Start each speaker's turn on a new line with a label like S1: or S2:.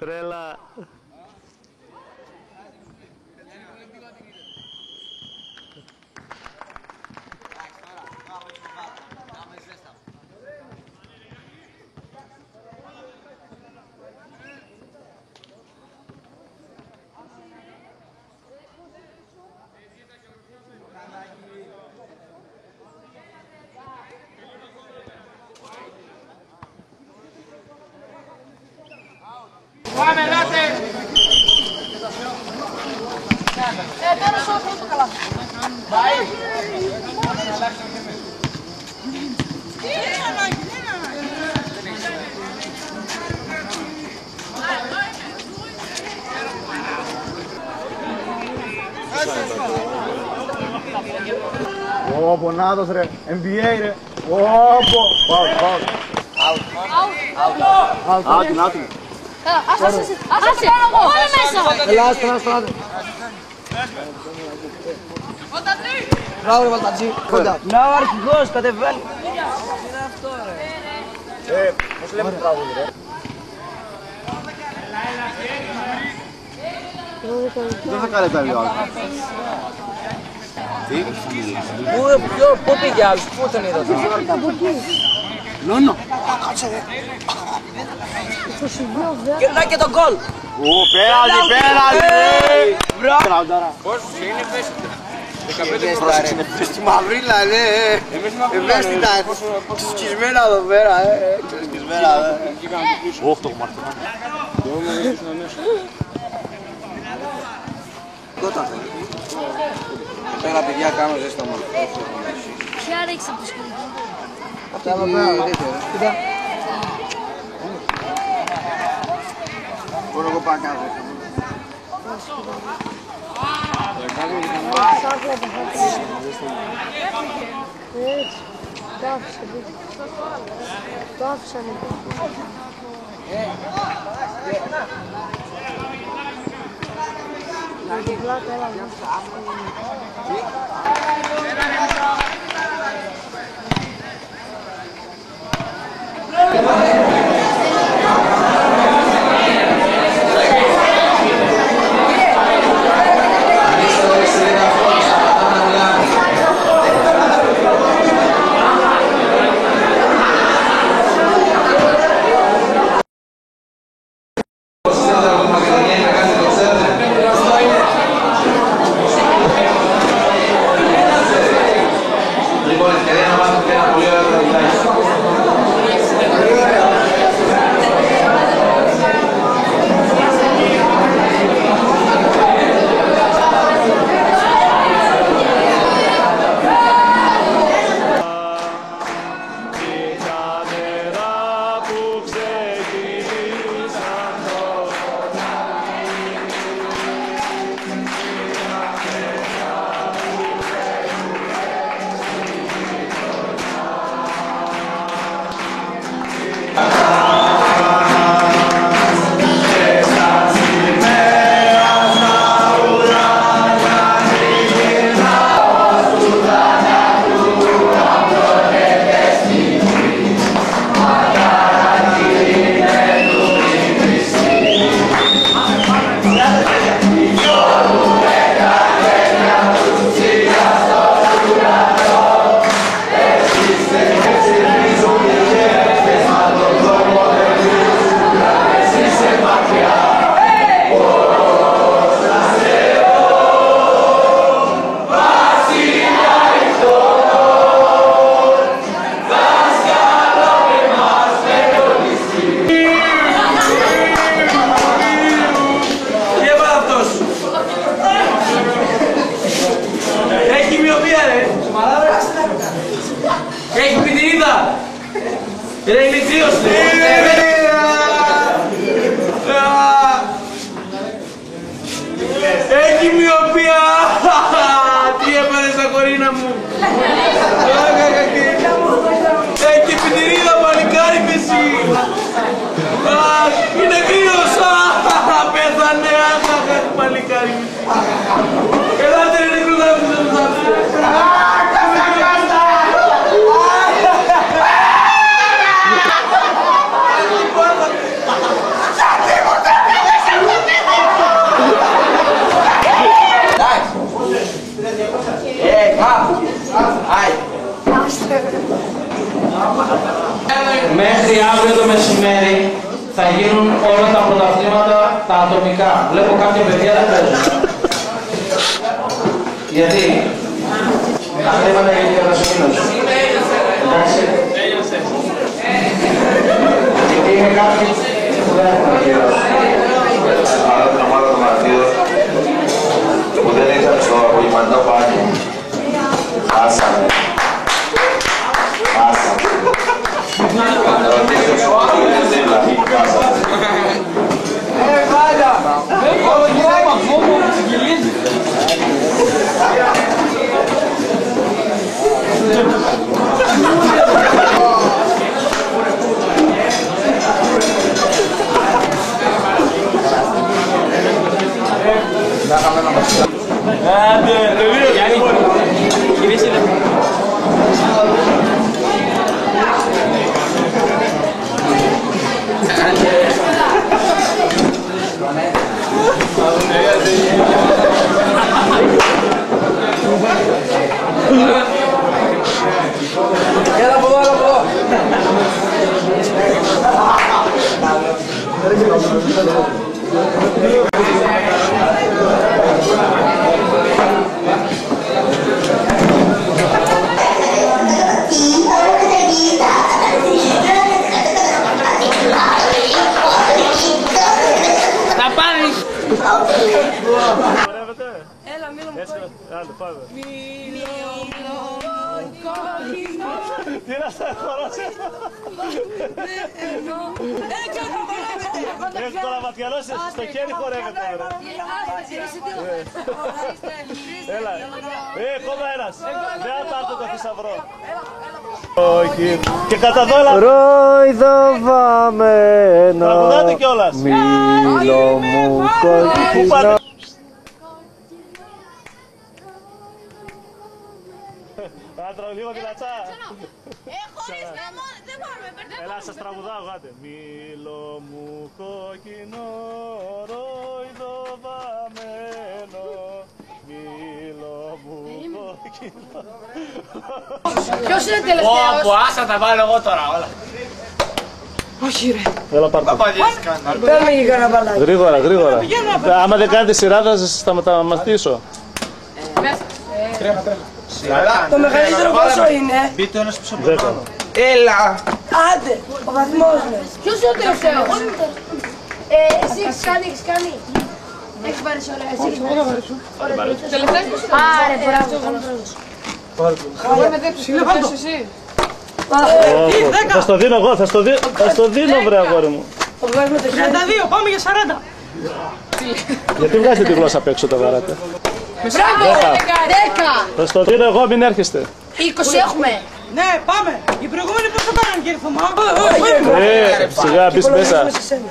S1: Τρέλα.
S2: Πάμε, ελάτε! Τώρα σου αυτό καλά. Πάει! Δεν ανάγκη, δεν ανάγκη.
S1: Όπο, νάτος ρε, NBA ρε. Όπο. Πάω. Out.
S2: Άσε, πάμε μέσα!
S1: Ελάστε.
S3: Μπράβο ρε Βαλτατζή, κοντά. Να ο αρχηγός, κατεβαίνει.
S1: Πώς λέμε το τραγούδι ρε. Δεν θα κάνετε τα δύο. Τι?
S3: Πού πήγε άλλος, πού τον είδα τώρα.
S1: Νόνο.
S3: Κοίτα και τον γκολ.
S1: Πέρασε. Μπράβο.
S4: Πόσους είναι, πες. 15
S1: Πρόσεξε, είναι στη μαυρίλα, ναι. Ευαίσθητα, σκισμένα εδώ πέρα, σκισμένα, όχι το κομμάτι.
S3: Κότα. Πέρα παιδιά κάνω ζέστα μόνο.
S2: Ποια ρίξε από το σκουλί.
S3: Αυτά εδώ πέρα, κοίτα.
S1: Μπορώ εγώ πάω κάτω.
S2: Έτσι, το άφησα εδώ. Το άφησα εδώ. Να την πλάκα, έλα εδώ.
S3: Ρε είναι κρύος έχει μοιοπία. Τι έπανε στα κορίνα μου. Έχει πιτηρίδα παλικάρι με εσύ. Είναι κρύος. Πέθανε παλικάρι με εσύ. Ελάτε ρε νεκροδάφη.
S2: Σαν τίποτα!
S5: Μέχρι αύριο το μεσημέρι θα γίνουν όλα τα πρωταθλήματα τα ατομικά. Βλέπω κάποια παιδιά δεν παίζουν. Γιατί? Τα χρήματα για την κατασκήνωση. Εντάξει. Γιατί είναι κάποιοι που δεν έχουν πληρώσει.
S6: Άρα την ομάδα των Μαρτίων που δεν ήρθαν στο απογευματινό πάρτι. Χάσαμε.
S3: Έλα από εδώ, έλα από εδώ.
S2: Θα πάρεις.
S7: Έλα, μίλω μου.
S8: Άντε, πάμε.
S7: Τι να σε χωρώσει.
S8: Έχεις τώρα ματιαλώσεις, στο χέρι χορεύεται. Έλα, ακόμα ένας. Δεν θα πάρτε το θησαυρό. Όχι. Και κατά δόλα.
S1: Ροϊδοβαμένα.
S8: Τραγουδάτε κιόλας.
S1: Μήλο μου κοκκινό.
S8: Άντρα, λίγο δυνατά.
S7: Χωρίς γραμμό, δεν μπορούμε.
S8: Έλα, σας τραγουδάω, γάτε. Μήλο μου κοκκινό, ροϊδοβαμένο. Μήλο μου κοκκινό.
S2: Ποιος είναι τελευταίος?
S4: Πω, άσα τα βάλω εγώ τώρα όλα.
S3: Όχι ρε.
S8: Έλα, πάρτε.
S3: Παίρνουμε και κανένα μπαλάκι.
S8: Γρήγορα, γρήγορα. Άμα δεν κάνετε σειρά θα σας σταματήσω.
S3: Το μεγαλύτερο πόσο είναι?
S4: Μπείτε ένας πίσω από
S8: 10.
S3: Έλα. Άντε, ο βαθμός μου.
S2: Ποιος είναι ο τελευταίος? Εσύ έχεις κάνει. Έχεις πάρει ωραία. Εσύ έχεις πάρει. Τελευταίος. Άρε, μπράβο.
S8: Θα στο δίνω εγώ, θα στο δίνω βρε αγόρι μου.
S3: 32, πάμε για 40.
S8: Γιατί βγάζετε τη γλώσσα απ' έξω τα βαράτε.
S2: Μπράβο. 10.
S8: Θα στο δίνω εγώ, μην έρχεστε.
S2: 20 έχουμε.
S3: Ναι, πάμε. Οι προηγούμενοι πώς το κάνανε κύριε Θωμά?
S8: Σιγά μπεις μέσα.
S3: Σε σένα.